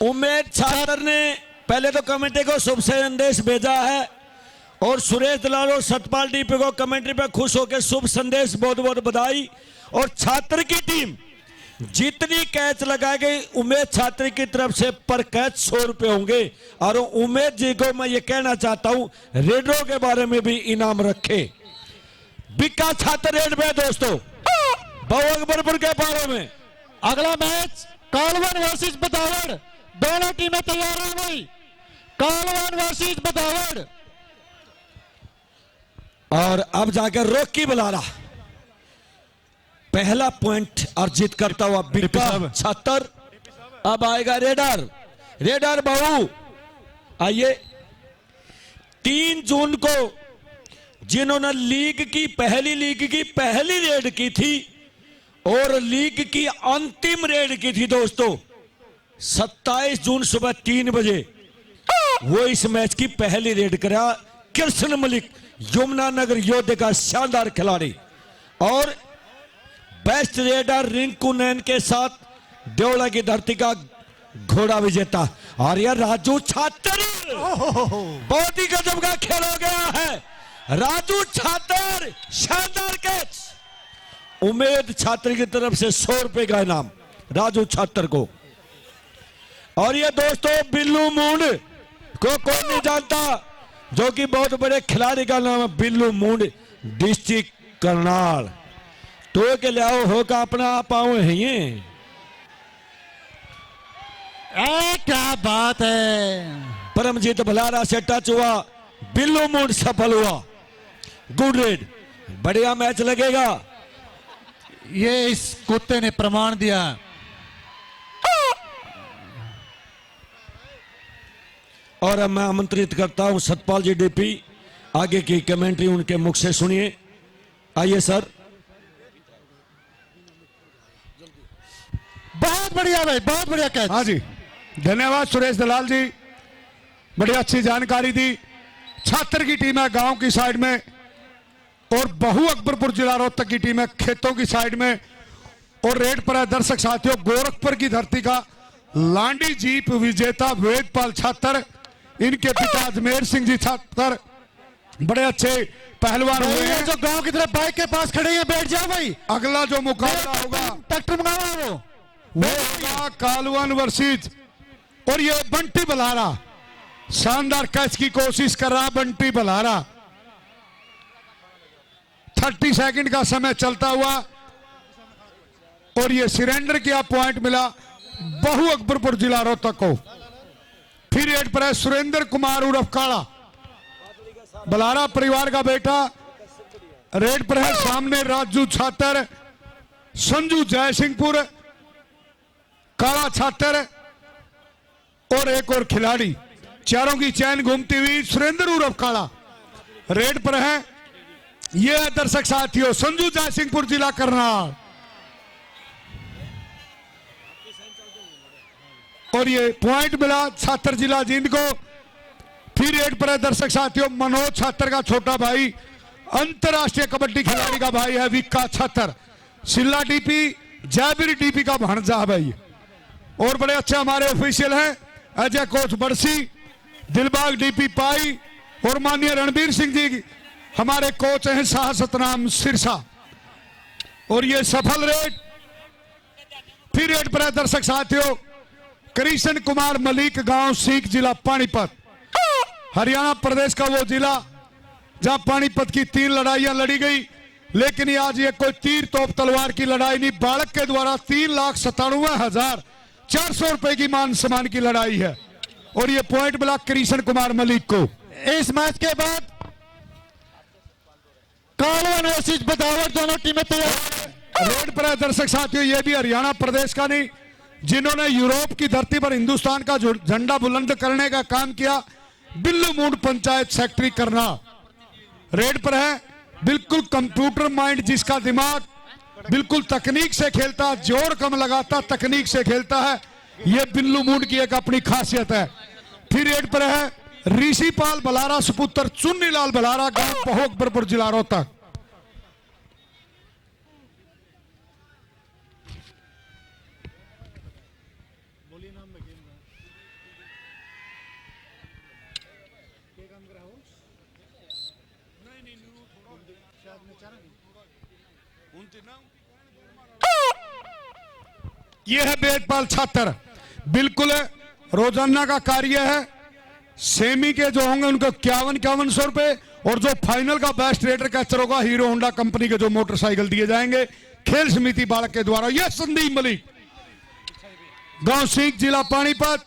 उमेद छात्र ने पहले तो कमेटी को शुभ संदेश भेजा है और सुरेश दलाल और सतपाल डीपी को कमेंट्री पे खुश होकर शुभ संदेश, बहुत बहुत बधाई। और छात्र की टीम जितनी कैच लगाई गई उमेद छात्र की तरफ से पर कैच 100 रुपए होंगे। और उमेद जी को मैं ये कहना चाहता हूं रेडरो के बारे में भी इनाम रखे। बिक्का छात्र रेड में दोस्तों बहु अकबरपुर के बारे में अगला मैच कालवन वर्सेस बदावड़, दोनों टीमें तैयार हैं भाई। कालवन वर्सेस बदावड़। और अब जाकर रॉकी बुलारा पहला पॉइंट अर्जित करता हुआ बिक्का छात्र। अब आएगा रेडर, रेडर बाबू आइए। 3 जून को जिन्होंने लीग की पहली रेड की थी और लीग की अंतिम रेड की थी दोस्तों 27 जून सुबह 3 बजे, वो इस मैच की पहली रेड करा। कृष्ण मलिक यमुनानगर योद्धे का शानदार खिलाड़ी और बेस्ट रेडर रिंकू नैन के साथ देवला की धरती का घोड़ा विजेता। और यह राजू छात्र बहुत ही गजब का खेल हो गया है। राजू छात्र शानदार कैच। उमेद छात्र की तरफ से 100 रुपए का इनाम राजू छात्र को। और ये दोस्तों बिल्लू मूंड को कौन नहीं जानता, जो कि बहुत बड़े खिलाड़ी का नाम है बिल्लू मूंड, डिस्ट्रिक्ट करनाल। तो के लियाओ होगा अपना पाओ है ये। क्या बात है। परमजीत भलारा से टच हुआ, बिल्लू मूंड सफल हुआ। गुड रेड, बढ़िया मैच लगेगा। ये इस कुत्ते ने प्रमाण दिया। और अब मैं आमंत्रित करता हूं सतपाल जी डीपी, आगे की कमेंट्री उनके मुख से सुनिए। आइए सर। बहुत बढ़िया भाई, बहुत बढ़िया कैच। हाँ जी, धन्यवाद सुरेश दलाल जी, बड़ी अच्छी जानकारी दी। छात्र की टीम है गांव की साइड में और बहु अकबरपुर जिला रोहतक की टीम है खेतों की साइड में। और रेड पर है दर्शक साथियों गोरखपुर की धरती का लांडी जीप विजेता वेदपाल छात्र, इनके पिता अजमेर सिंह जी छात्र बड़े अच्छे पहलवान हुए हैं। जो गांव की तरफ बाइक के पास खड़े हैं बैठ जाओ भाई। अगला जो मुकाबला होगा ट्रैक्टर मंगाओ वो होगा कालवन वर्सेस। और ये बंटी बलारा शानदार कैच की कोशिश कर रहा। बंटी बलारा 30 सेकंड का समय चलता हुआ और ये सरेंडर किया, पॉइंट मिला बहु अकबरपुर जिला रोहतक को। फिर रेड पर है सुरेंद्र कुमार उर्फ काला, बलारा परिवार का बेटा। रेड पर है सामने राजू छात्र, संजू जयसिंहपुर काला छात्र और एक और खिलाड़ी। चारों की चैन घूमती हुई सुरेंद्र उर्फ काला। रेड पर है ये दर्शक साथियों संजू जयसिंहपुर जिला करनाल। और ये पॉइंट मिला छात्र जिला जींद को। फिर रेड पर है दर्शक साथियों मनोज छात्र का छोटा भाई, अंतरराष्ट्रीय कबड्डी खिलाड़ी का भाई है विक्का छात्र, सिल्ला डीपी जयवीर डीपी का भांजा है भाई। और बड़े अच्छे हमारे ऑफिशियल हैं अजय कोच बड़सी, दिलबाग डीपी पाई और माननीय रणबीर सिंह जी हमारे कोच हैं शाह सतनाम सिरसा। और ये सफल रेड। फिर रेड पर है दर्शक साथियों कृष्ण कुमार मलिक, गांव सीख, जिला पानीपत, हरियाणा प्रदेश का वो जिला जहां पानीपत की 3 लड़ाइयां लड़ी गई। लेकिन ये आज ये कोई तीर तोप तलवार की लड़ाई नहीं, बालक के द्वारा 3,97,400 रुपए की मान सम्मान की लड़ाई है। और ये पॉइंट मिला कृष्ण कुमार मलिक को। इस मैच के बाद कालवन वर्सेस बदावड़ दोनों टीमें तैयार। रेड पर है दर्शक साथियों ये भी हरियाणा प्रदेश का नहीं, जिन्होंने यूरोप की धरती पर हिंदुस्तान का झंडा बुलंद करने का काम किया, बिल्लू मूंड पंचायत सेक्रेटरी करना। रेड पर है बिल्कुल कंप्यूटर माइंड, जिसका दिमाग बिल्कुल तकनीक से खेलता, जोर कम लगाता, तकनीक से खेलता है। यह बिल्लू मूंड की एक अपनी खासियत है। फिर रेड पर है ऋषिपाल बलारा सुपुत्र चुन्नीलाल बलारा, गांव बहु अकबरपुर जिला रोहतक। यह है वेदपाल छात्र, बिल्कुल रोजाना का कार्य है। सेमी के जो होंगे उनको 51-51 रुपए, और जो फाइनल का बेस्ट रेडर कैचर होगा हीरो होंडा कंपनी के जो मोटरसाइकिल दिए जाएंगे खेल समिति बालक के द्वारा। यह संदीप मलिक, गांव सीख, जिला पानीपत।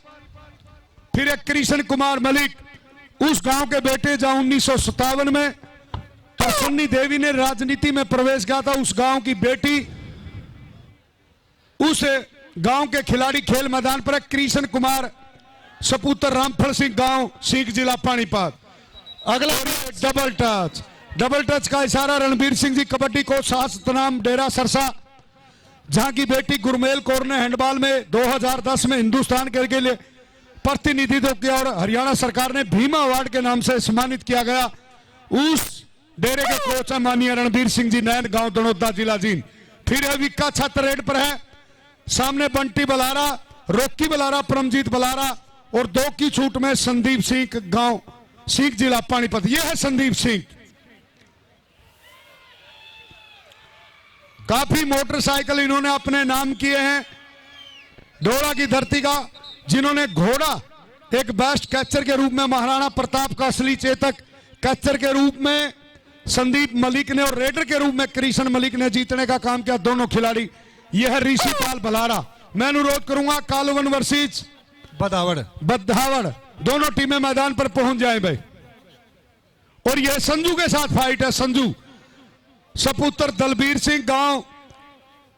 फिर एक कृष्ण कुमार मलिक, उस गांव के बेटे जहां 1957 में प्रसन्नी देवी ने राजनीति में प्रवेश किया था, उस गांव की बेटी, उस गांव के खिलाड़ी खेल मैदान पर। कृष्ण कुमार सपुत्र रामफल सिंह, गांव सीख, जिला पानीपत। अगला डबल टच, डबल टच का इशारा रणबीर सिंह जी, कबड्डी कोच, शास्त्रनाम, डेरा सरसा, जहां की बेटी गुरमेल कौर ने हैंडबॉल में 2010 में हिंदुस्तान के लिए प्रतिनिधित्व किया और हरियाणा सरकार ने भीमा अवार्ड के नाम से सम्मानित किया गया। उस डेरे के कोच है माननीय रणबीर सिंह जी, नैन, गांव दनोदा, जिला जींद। फिर है विक्का छात्र रेड पर है, सामने बंटी बलारा, रोकी बलारा, परमजीत बलारा, और 2 की छूट में संदीप सिंह, गांव सीख, जिला पानीपत। यह है संदीप सिंह, काफी मोटरसाइकिल इन्होंने अपने नाम किए हैं डोरा की धरती का, जिन्होंने घोड़ा एक बेस्ट कैचर के रूप में महाराणा प्रताप का असली चेतक, कैचर के रूप में संदीप मलिक ने और रेडर के रूप में कृष्ण मलिक ने जीतने का काम किया, दोनों खिलाड़ी। यह है ऋषिपाल बलारा। मैं अनुरोध करूंगा कालवन वर्सेस बद्धावड़, दोनों टीमें मैदान पर पहुंच जाएं भाई। और यह संजू के साथ फाइट है, संजू सपुत्र दलबीर सिंह, गांव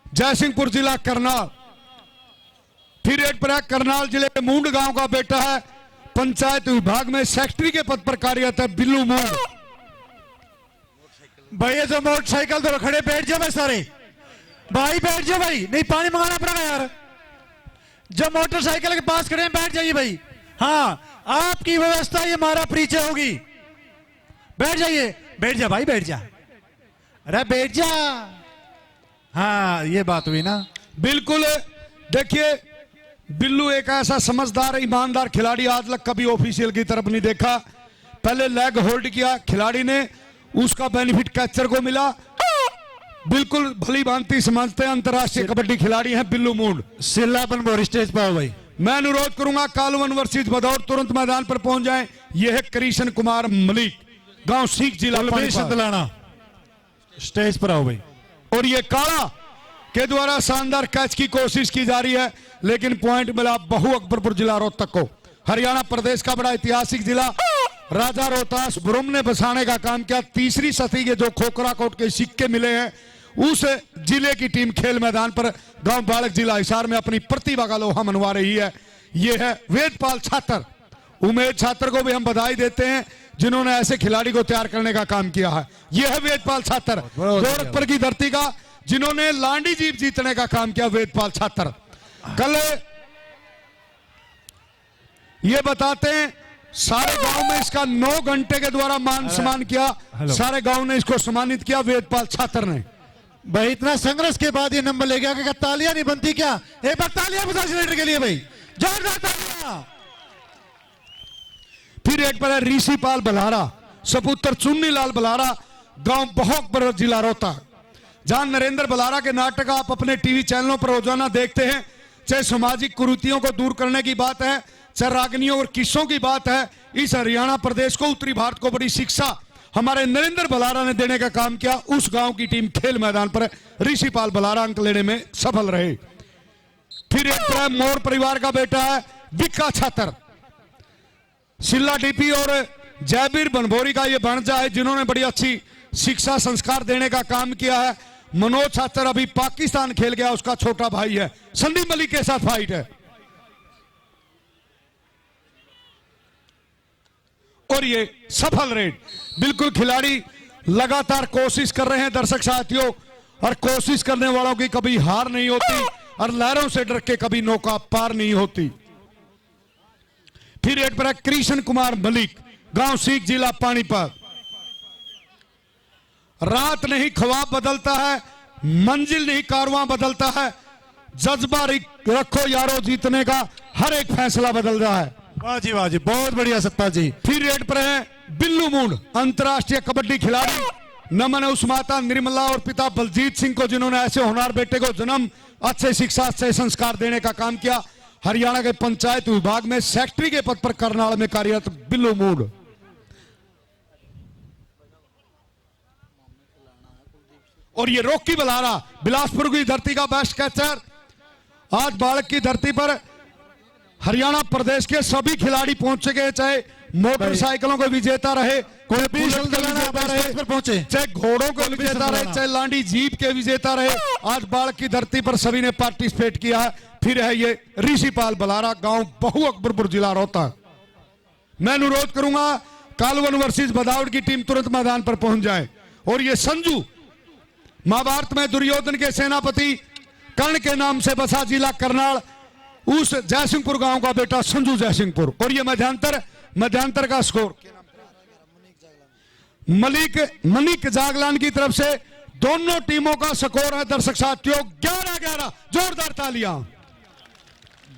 जयसिंहपुर, जिला करनाल। फिर एक पर करनाल जिले के मूंड गांव का बेटा है, पंचायत विभाग में सेक्रेटरी के पद पर कार्यरत है, बिल्लू मूंड। भाई ये जो मोटरसाइकिल तो खड़े बैठ जाओ भाई, सारे भाई बैठ जाओ भाई, नहीं पानी मंगाना पड़ेगा यार। जब मोटरसाइकिल के पास खड़े हैं बैठ जाइए भाई। हाँ, आपकी व्यवस्था ये हमारा परिचय होगी। बैठ जाइए, बैठ जा भाई, बैठ जा, अरे बैठ जा। हाँ, ये बात हुई ना। बिल्कुल, देखिए बिल्लू एक ऐसा समझदार ईमानदार खिलाड़ी, आज तक कभी ऑफिशियल की तरफ नहीं देखा। पहले लेग होल्ड किया खिलाड़ी ने, उसका बेनिफिट कैचर को मिला। बिल्कुल भली भांति समझते हैं, अंतरराष्ट्रीय कबड्डी खिलाड़ी हैं बिल्लू मूंड। सिल्लापन बोर स्टेज पर भाई। मैं अनुरोध करूंगा कालवन वर्सेस भदौड़ तुरंत मैदान पर पहुंच जाएं। यह है कृष्ण कुमार मलिक, गांव सीख, जिला पानीपत, स्टेज पर आओ भाई। और ये काला के द्वारा शानदार कैच की कोशिश की जा रही है, लेकिन पॉइंट मिला बहु अकबरपुर जिला रोहतक को। हरियाणा प्रदेश का बड़ा ऐतिहासिक जिला राजा रोहतास ब्रुम ने बसाने का काम किया। तीसरी सदी के जो खोखरा कोट के सिक्के मिले हैं, उस जिले की टीम खेल मैदान पर गांव बालक, जिला हिसार में अपनी प्रतिभा का लोहा मनवा रही है। यह है वेदपाल छात्र, उमेद छात्र को भी हम बधाई देते हैं जिन्होंने ऐसे खिलाड़ी को तैयार करने का काम किया है। यह है वेदपाल छात्र, गोरखपुर की धरती का, जिन्होंने लांडी जीप जीतने का काम किया। वेदपाल छात्र कल ये बताते हैं, सारे गांव में इसका 9 घंटे के द्वारा मान सम्मान किया, सारे गांव ने इसको सम्मानित किया वेदपाल छात्र ने। भाई इतना संघर्ष के बाद ये नंबर ले गया कि तालियां नहीं बनती क्या? एक बार तालियां बता सिलेंडर के लिए भाई, जोरदार तालियां। फिर एक पर है ऋषिपाल बलारा, सपुत्र चुन्नी लाल बलारा, गांव बहुकपुर, जिला रोहतक। जहां नरेंद्र बलारा के नाटक आप अपने टीवी चैनलों पर रोजाना देखते हैं, चाहे सामाजिक कुरीतियों को दूर करने की बात है, चाहे रागनियों और किस्सों की बात है, इस हरियाणा प्रदेश को, उत्तरी भारत को बड़ी शिक्षा हमारे नरेंद्र बलारा ने देने का काम किया। उस गांव की टीम खेल मैदान पर ऋषिपाल बलारा अंक लेने में सफल रहे। फिर एक मोर परिवार का बेटा है विक्का छात्र, सिल्ला डीपी और जयवीर बनभोरी का ये भांजा है, जिन्होंने बड़ी अच्छी शिक्षा संस्कार देने का काम किया है। मनोज छात्र अभी पाकिस्तान खेल गया, उसका छोटा भाई है। संदीप मलिक के साथ फाइट है। और ये सफल रेड, बिल्कुल खिलाड़ी लगातार कोशिश कर रहे हैं दर्शक साथियों, और कोशिश करने वालों की कभी हार नहीं होती, और लहरों से डर के कभी नौका पार नहीं होती। फिर एक पर कृष्ण कुमार मलिक, गांव सीख, जिला पानीपत। रात नहीं ख्वाब बदलता है, मंजिल नहीं कारवां बदलता है, जज्बा रखो यारो जीतने का, हर एक फैसला बदल रहा है। वाह वाह जी, बहुत बढ़िया सत्ता जी। फिर रेड पर है बिल्लू मूंड, अंतरराष्ट्रीय कबड्डी खिलाड़ी, नमन है उस माता निर्मला और पिता बलजीत सिंह को जिन्होंने ऐसे होनहार बेटे को जन्म, अच्छे शिक्षा, अच्छे संस्कार देने का काम किया। हरियाणा के पंचायत विभाग में सेक्रेटरी के पद पर करनाल में कार्यरत बिल्लू मूड। और ये रॉकी बलारा, बिलासपुर की धरती का बेस्ट कैचर। आज बालक की धरती पर हरियाणा प्रदेश के सभी खिलाड़ी पहुंच गए, चाहे मोटरसाइकिलों के विजेता रहे, कोई पहुंचे, चाहे घोड़ों के विजेता रहे, चाहे लांडी जीप के विजेता रहे। आज बालक की धरती पर सभी ने पार्टिसिपेट किया है। फिर है ये ऋषिपाल बलारा, गांव बहु अकबरपुर, जिला रोहतक। मैं अनुरोध करूंगा कालवन वर्सेस बदावड़ की टीम तुरंत मैदान पर पहुंच जाए। और ये संजू, महाभारत में दुर्योधन के सेनापति कर्ण के नाम से बसा जिला करनाल, उस जयसिंहपुर गांव का बेटा संजू जयसिंहपुर। और ये मध्यांतर का स्कोर मलिक जागलान की तरफ से दोनों टीमों का स्कोर है दर्शक साथियों 11-11। जोरदार तालियां,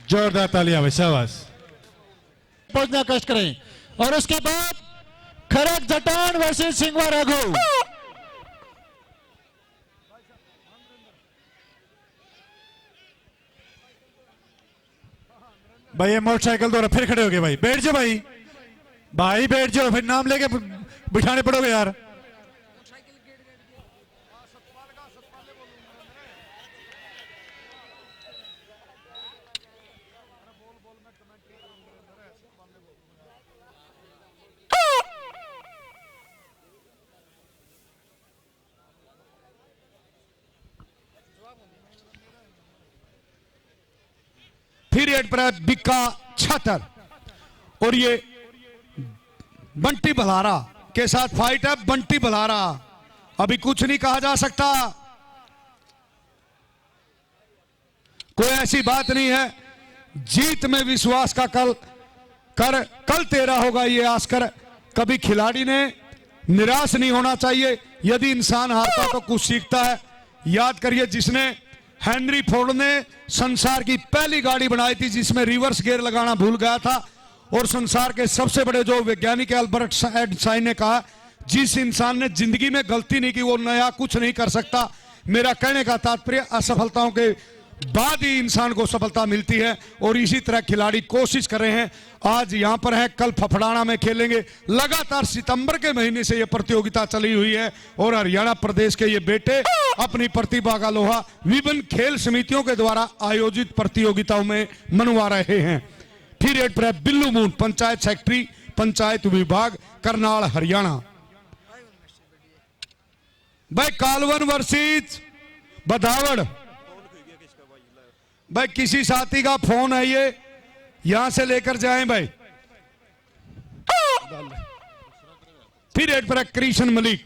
जोरदार तालियां भाई, शाबाश। पहुंचना कष्ट करें। और उसके बाद खरक जटान वर्सेस सिंगवा रघु। भाई ये मोटरसाइकिल द्वारा फिर खड़े हो गए भाई, बैठ जाओ भाई, भाई बैठ जाओ, फिर नाम लेके बिठाने पड़ोगे यार। फिर रेड पर है बिक्का छतर। और ये बंटी बलारा के साथ फाइट है। बंटी बलारा, अभी कुछ नहीं कहा जा सकता, कोई ऐसी बात नहीं है। जीत में विश्वास का कल तेरा होगा ये आस कर। कभी खिलाड़ी ने निराश नहीं होना चाहिए। यदि इंसान हारता तो कुछ सीखता है। याद करिए, जिसने हेनरी फोर्ड ने संसार की पहली गाड़ी बनाई थी जिसमें रिवर्स गियर लगाना भूल गया था, और संसार के सबसे बड़े जो वैज्ञानिक अल्बर्ट आइंस्टाइन ने कहा, जिस इंसान ने जिंदगी में गलती नहीं की वो नया कुछ नहीं कर सकता। मेरा कहने का तात्पर्य, असफलताओं के बाद ही इंसान को सफलता मिलती है। और इसी तरह खिलाड़ी कोशिश कर रहे हैं। आज यहां पर है, कल फफड़ाना में खेलेंगे। लगातार सितंबर के महीने से यह प्रतियोगिता चली हुई है और हरियाणा प्रदेश के ये बेटे अपनी प्रतिभा का लोहा विभिन्न खेल समितियों के द्वारा आयोजित प्रतियोगिताओं में मनवा रहे हैं। फिर रेड पर है बिल्लू मून, पंचायत सेक्रेटरी, पंचायत विभाग, करनाल, हरियाणा। भाई कालवन वर्सेस बदावड़। भाई किसी साथी का फोन है, ये यहां से लेकर जाएं भाई। फिर रेड पर है कृष्ण मलिक।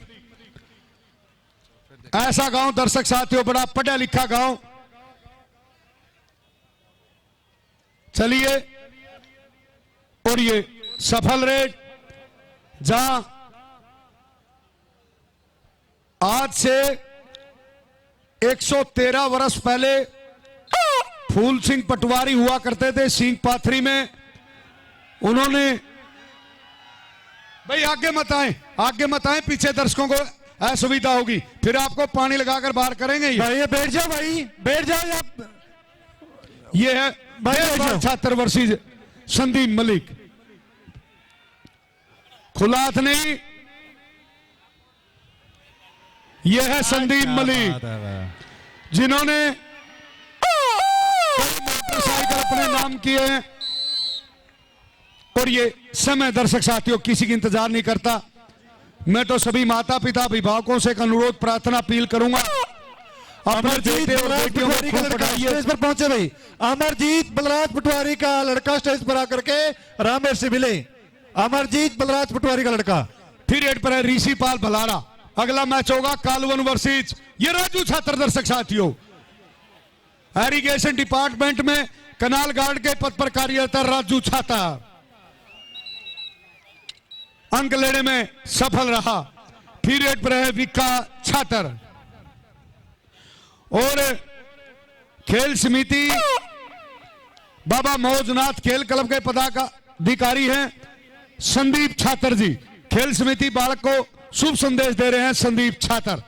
ऐसा गांव दर्शक साथियों, बड़ा पढ़ा लिखा गांव। चलिए, और ये सफल रेड, जहां आज से 113 वर्ष पहले फूल सिंह पटवारी हुआ करते थे सिंह पाथरी में। उन्होंने, भाई आगे मत आए, पीछे दर्शकों को असुविधा होगी, फिर आपको पानी लगाकर बाहर करेंगे। भाई बैठ जाओ, भाई बैठ जाओ आप। ये है भाई 76 वर्षीय संदीप मलिक। खुला हाथ नहीं, यह है संदीप मलिक, जिन्होंने मोटरसाइकिल अपने नाम किए हैं। और ये समय दर्शक साथियों किसी की इंतजार नहीं करता। मैं तो सभी माता पिता अभिभावकों से एक अनुरोध, प्रार्थना, अपील करूंगा, अमरजीत बलराज पटवारी का लड़का स्टेज पर पहुंचे भाई। अमरजीत बलराज पटवारी का लड़का स्टेज पर आकर के रामेर से मिले। अमरजीत बलराज पटवारी का लड़का। फिर रेड पर है ऋषिपाल बलारा। अगला मैच होगा कालवन वर्सेस ये राजू छात्र। दर्शक साथियों, एरीगेशन डिपार्टमेंट में कनाल गार्ड के पद पर कार्यरत राजू छाता अंक लेने में सफल रहा। फिर रेड पर है विक्का छात्र। और खेल समिति बाबा मौजनाथ खेल क्लब के पदाधिकारी हैं संदीप छात्र जी। खेल समिति बालक को शुभ संदेश दे रहे हैं संदीप छात्र।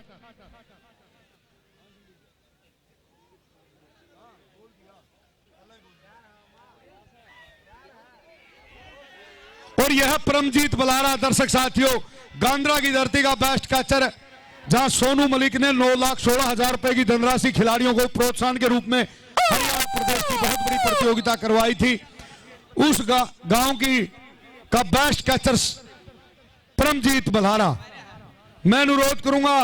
और यह परमजीत बलारा दर्शक साथियों गांद्रा की धरती का बेस्ट कैचर है, जहां सोनू मलिक ने 9,16,000 रुपए की धनराशि खिलाड़ियों को प्रोत्साहन के रूप में हरियाणा प्रदेश की बहुत बड़ी प्रतियोगिता करवाई थी। उस गांव की का बेस्ट कैचर परमजीत बलारा। मैं अनुरोध करूंगा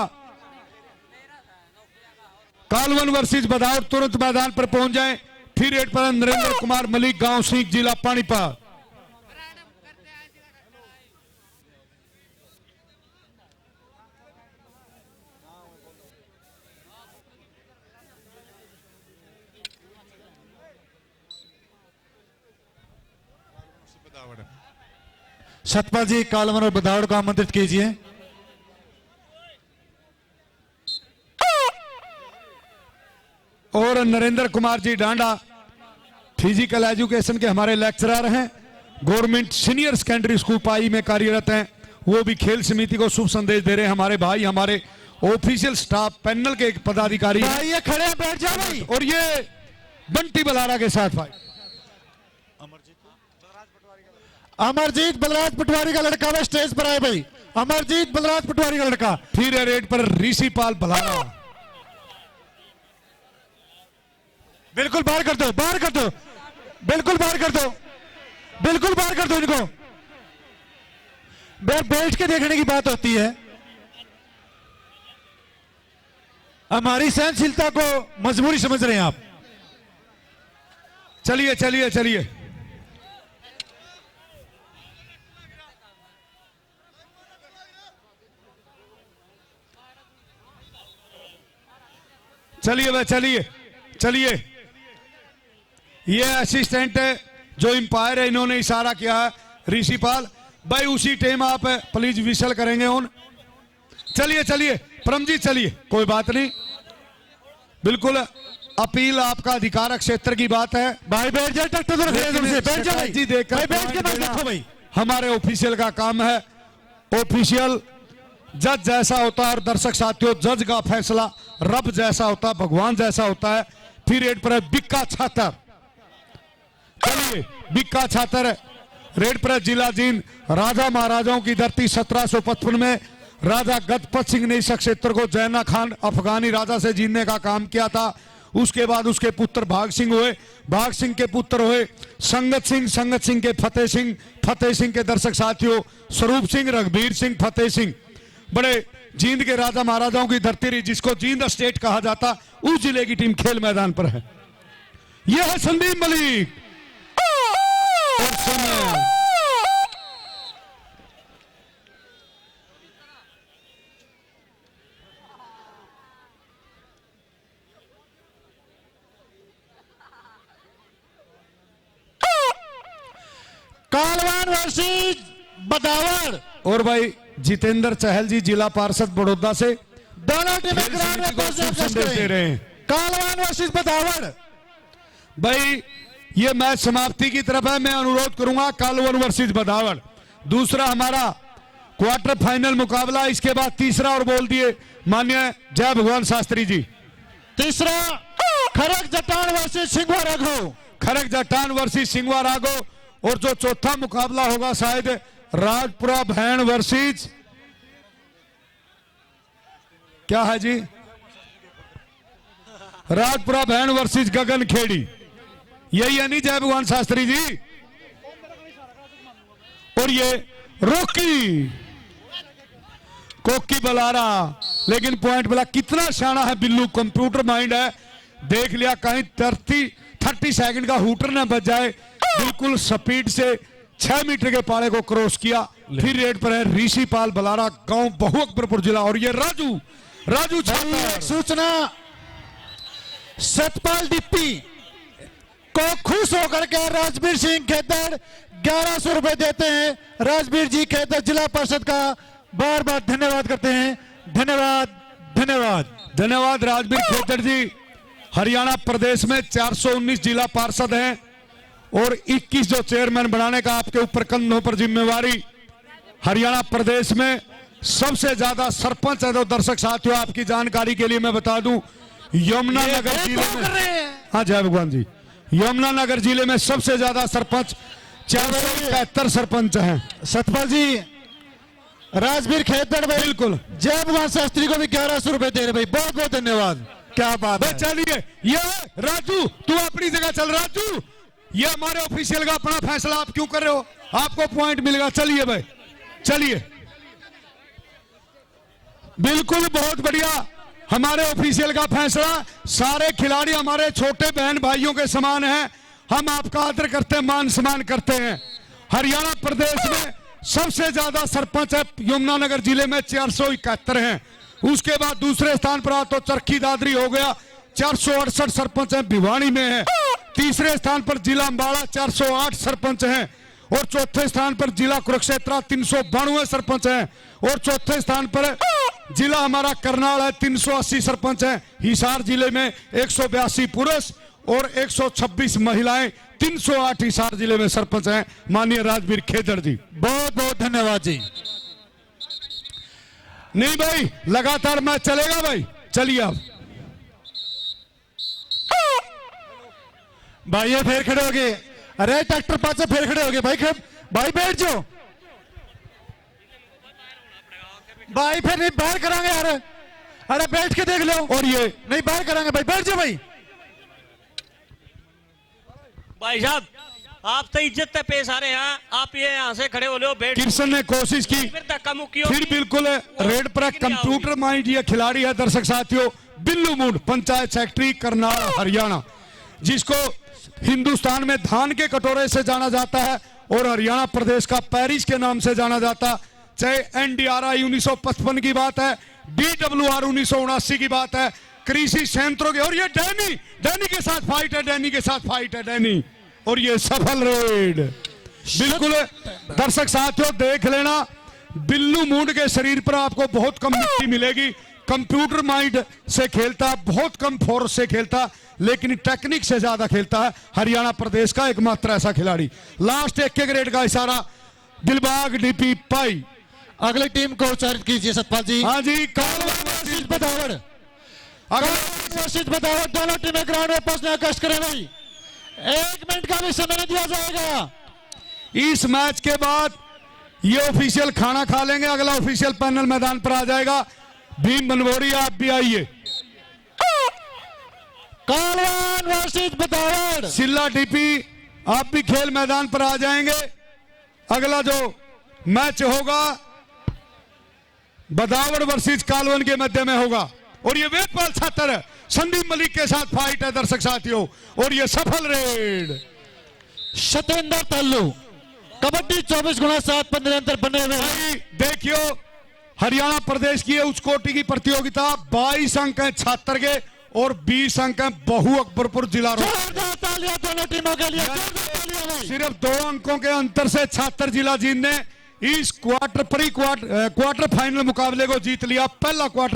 कालवन वर्सेस बदाऊं तुरंत मैदान पर पहुंच जाएं। फिर रेड पर नरेंद्र कुमार मलिक, गांव सिंह, जिला पानीपत। सतपाल जी कालवन और बदावड़ को आमंत्रित कीजिए। और नरेंद्र कुमार जी डांडा फिजिकल एजुकेशन के हमारे लेक्चरर हैं, गवर्नमेंट सीनियर सेकेंडरी स्कूल पाई में कार्यरत हैं। वो भी खेल समिति को शुभ संदेश दे रहे हैं। हमारे भाई, हमारे ऑफिशियल स्टाफ पैनल के पदाधिकारी भाई ये खड़े हैं, बैठ जाओ भाई। और ये बंटी बलारा के साथ भाई अमरजीत बलराज पटवारी का लड़का वह स्टेज पर आए भाई। अमरजीत बलराज पटवारी का लड़का। फिर रेड पर ऋषिपाल बलारा। बिल्कुल बाहर कर दो, बाहर कर दो, बिल्कुल बाहर कर दो, बिल्कुल बाहर कर दो इनको। बैठ के देखने की बात होती है। हमारी सहनशीलता को मजबूरी समझ रहे हैं आप। चलिए चलिए चलिए चलिए भाई, चलिए चलिए। ये असिस्टेंट है जो इंपायर है, इन्होंने इशारा किया है ऋषिपाल भाई। उसी टाइम आप प्लीज विशल करेंगे उन। चलिए चलिए परमजीत, चलिए कोई बात नहीं, बिल्कुल अपील आपका अधिकार क्षेत्र की बात है। भाई बैठ जाए, ट्रैक्टर तो रख दे, बैठ जाओ भाई। जी देखकर भाई बैठ के मत देखो भाई। हमारे ऑफिशियल का काम है। ऑफिशियल जज जैसा होता है और दर्शक साथियों जज का फैसला रब जैसा होता है, भगवान जैसा होता है। फिर रेड पर है बिक्का छात्र। चलिए बिक्का छात्र रेड पर जिला जींद। राजा महाराजाओं की धरती 1755 में राजा गजपत सिंह ने इस क्षेत्र को जैना खान अफगानी राजा से जीतने का काम किया था। उसके बाद उसके पुत्र भाग सिंह हुए, भाग सिंह के पुत्र हुए संगत सिंह, संगत सिंह के फतेह सिंह, फतेह सिंह के दर्शक साथियों स्वरूप सिंह, रघुबीर सिंह, फतेह सिंह। बड़े जींद के राजा महाराजाओं की धरती रही, जिसको जींद स्टेट कहा जाता, उस जिले की टीम खेल मैदान पर है। यह है संदीप मलिक और समय। कालवान वर्सेस बदावड़। और भाई जितेंद्र चहल जी जिला पार्षद बड़ौदा से दोनों टीमें ग्राउंड में पहुंच संदेश दे रहे हैं। कालवान वर्सेस बदावड़। भाई ये मैच समाप्ति की तरफ है। मैं अनुरोध करूंगा कालवन वर्सेस बदावड़। दूसरा हमारा क्वार्टर फाइनल मुकाबला, इसके बाद तीसरा और बोल दिए माननीय जय भगवान शास्त्री जी। तीसरा खरक जटान वर्सेस सिंघवा राघव। खरक जटान वर्सेस सिंघवा राघव। और जो चौथा मुकाबला होगा शायद राजपुरा भैन वर्सेस क्या है जी, राजपुरा भैन वर्सेस गगन खेड़ी। यही है नहीं जय भगवान शास्त्री जी। और ये रोकी कोकी बलारा, लेकिन पॉइंट बला कितना शाना है बिल्लू, कंप्यूटर माइंड है। देख लिया कहीं 30 सेकंड का हुटर ना बच जाए, बिल्कुल स्पीड से 6 मीटर के पाड़े को क्रॉस किया। फिर रेड पर है ऋषिपाल बलारा, गांव बहु अकबरपुर जिला। और ये राजू छात्र। सूचना सतपाल डिप्टी को खुश होकर के राजवीर सिंह खेतर 1100 रुपए देते हैं। राजवीर जी खेतर जिला परिषद का बार बार धन्यवाद करते हैं। धन्यवाद धन्यवाद धन्यवाद राजवीर खेतर जी। हरियाणा प्रदेश में 419 जिला पार्षद हैं और 21 जो चेयरमैन बनाने का आपके ऊपर कंधों पर जिम्मेवारी। हरियाणा प्रदेश में सबसे ज्यादा सरपंच है। तो दर्शक साथियों आपकी जानकारी के लिए मैं बता दूं यमुनानगर जिले में, हाँ जय भगवान जी, यमुनानगर जिले में सबसे ज्यादा सरपंच 471 सरपंच हैं। सतपाल जी, राजवीर खेतड़ भाई, बिल्कुल, जय भगवान शास्त्री को भी 1100 रुपए दे रहे भाई, बहुत बहुत धन्यवाद। क्या बात है। चलिए ये राजू तू अपनी जगह चल। राजू ये हमारे ऑफिशियल का अपना फैसला आप क्यों कर रहे हो, आपको पॉइंट मिलेगा। चलिए भाई चलिए, बिल्कुल बहुत बढ़िया हमारे ऑफिशियल का फैसला। सारे खिलाड़ी हमारे छोटे बहन भाइयों के समान हैं, हम आपका आदर करते हैं, मान सम्मान करते हैं। हरियाणा प्रदेश में सबसे ज्यादा सरपंच है यमुनानगर जिले में 471 हैं। उसके बाद दूसरे स्थान पर तो चरखी दादरी हो गया, 468 सरपंच हैं, भिवानी में है। तीसरे स्थान पर जिला अंबाला 408 सरपंच हैं और चौथे स्थान पर जिला कुरुक्षेत्र 392 सरपंच हैं और चौथे स्थान पर जिला हमारा करनाल है, 380 सरपंच हैं। हिसार जिले में 182 पुरुष और 126 महिलाएं, 308 हिसार जिले में सरपंच हैं। माननीय राजवीर खेदड़ जी बहुत बहुत धन्यवाद जी। नहीं भाई लगातार मैच चलेगा भाई, चलिए आप भाई ये फिर खड़े हो गए, अरे ट्रैक्टर पास से फिर खड़े हो गए भाई, भाई बैठ जाओ भाई, फिर नहीं बाहर करांगे यार, अरे बैठ के देख लो। और ये नहीं बाहर करांगे भाई, बैठ जाओ भाई। भाई साहब आप तो इज्जत पे पेश आ रहे हैं, आप ये यहाँ से खड़े हो लो, बैठ किशन ने कोशिश की, फिर धक्का मुक्की फिर बिल्कुल रेड पर कंप्यूटर माइंड ये खिलाड़ी है। दर्शक साथियों बिल्लू मूड पंचायत सेक्रेटरी करनाल हरियाणा, जिसको हिंदुस्तान में धान के कटोरे से जाना जाता है और हरियाणा प्रदेश का पेरिस के नाम से जाना जाता है। चाहे एनडीआरआई 1955 की बात है, डीडब्ल्यूआर 1979 की बात है, कृषि संयंत्रों की, और ये डैनी के साथ फाइट है, डैनी के साथ फाइट है डैनी, और ये सफल रेड। बिल्कुल दर्शक साथियों देख लेना, बिल्लू मूड के शरीर पर आपको बहुत कम मिट्टी मिलेगी। कंप्यूटर माइंड से खेलता, बहुत कम फोर्स से खेलता, लेकिन टेक्निक से ज्यादा खेलता है। हरियाणा प्रदेश का एकमात्र ऐसा खिलाड़ी। लास्ट एक के ग्रेड का इशारा दिलबाग डीपी पाई। अगली टीम को उच्चारित कीजिए सतपाल जी। हाँ जी, बतावड़, बतावड़, दोनों टीमें ग्राउंड में पहुंचने का कष्ट करें भाई, 1 मिनट का भी समय दिया जाएगा। इस मैच के बाद ये ऑफिशियल खाना खा लेंगे, अगला ऑफिशियल पैनल मैदान पर आ जाएगा। भीम बनवोरी आप भी आइए। कालवान वर्सेस बतावड़, सिल्ला डीपी आप भी खेल मैदान पर आ जाएंगे। अगला जो मैच होगा बदावड़ वर्सेस कालवन के मध्य में होगा और ये वेदपाल छात्र संदीप मलिक के साथ फाइट है दर्शक साथियों, और ये सफल रेड। सतेंद्र तल्लू कबड्डी 24x7 निरंतर बने हुए। देखियो हरियाणा प्रदेश की उच्च कोटि की प्रतियोगिता, 22 अंक है छात्र के और 20 अंक है बहु अकबरपुर जिला। दोनों टीमों के लिए सिर्फ 2 अंकों के अंतर से छात्र जिला जीत ने इस क्वार्टर फाइनल मुकाबले को जीत लिया। पहला क्वार्टर